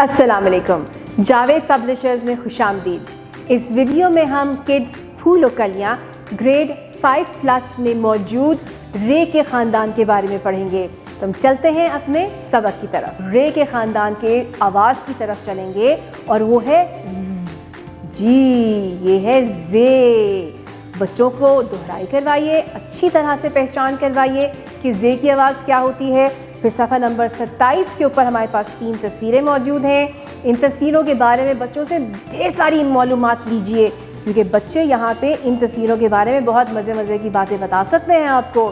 अस्सलाम वालेकुम। जावेद पब्लिशर्स में खुशामदीद। इस वीडियो में हम किड्स फूल और कलियाँ ग्रेड 5+ में मौजूद रे के ख़ानदान के बारे में पढ़ेंगे। तो हम चलते हैं अपने सबक की तरफ। रे के ख़ानदान के आवाज़ की तरफ चलेंगे और वो है जी, ये है जे। बच्चों को दोहराई करवाइए, अच्छी तरह से पहचान करवाइए कि जे की आवाज़ क्या होती है। फिर सफ़ा नंबर 27 के ऊपर हमारे पास 3 तस्वीरें मौजूद हैं। इन तस्वीरों के बारे में बच्चों से ढेर सारी मालूमात लीजिए, क्योंकि बच्चे यहाँ पे इन तस्वीरों के बारे में बहुत मज़े की बातें बता सकते हैं आपको,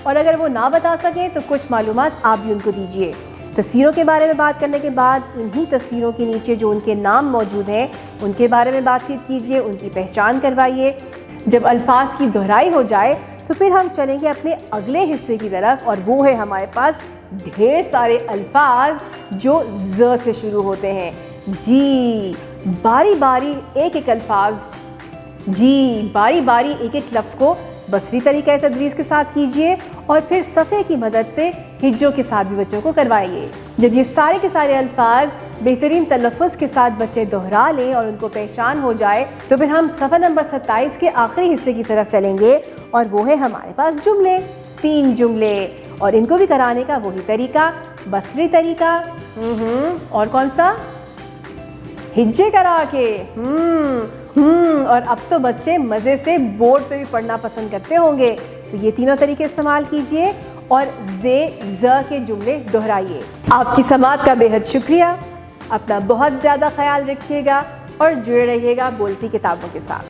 और अगर वो ना बता सकें तो कुछ मालूमात आप भी उनको दीजिए। तस्वीरों के बारे में बात करने के बाद इन्हीं तस्वीरों के नीचे जो उनके नाम मौजूद हैं उनके बारे में बातचीत कीजिए, उनकी पहचान करवाइए। जब अल्फाज की दोहराई हो जाए तो फिर हम चलेंगे अपने अगले हिस्से की तरफ, और वो है हमारे पास ढेर सारे अल्फाज जो ज़ से शुरू होते हैं। जी, बारी बारी एक एक अल्फाज, जी बारी बारी एक एक लफ्ज़ को बसरी तरीक़े तदरीस के साथ कीजिए, और फिर सफ़े की मदद से हिज्जों के साथ भी बच्चों को करवाइए। जब ये सारे के सारे अल्फाज बेहतरीन तलफ़्फ़ुज़ के साथ बच्चे दोहरा लें और उनको पहचान हो जाए, तो फिर हम सफ़ा नंबर 27 के आखिरी हिस्से की तरफ चलेंगे, और वो है हमारे पास जुमले। 3 जुमले, और इनको भी कराने का वही तरीका, बसरी तरीका। और कौन सा? हिज्जे करा के। और अब तो बच्चे मज़े से बोर्ड पे भी पढ़ना पसंद करते होंगे, तो ये तीनों तरीके इस्तेमाल कीजिए और जे ज़ के जुमले दोहराइए। आपकी समाअत का बेहद शुक्रिया। अपना बहुत ज़्यादा ख्याल रखिएगा और जुड़े रहिएगा बोलती किताबों के साथ।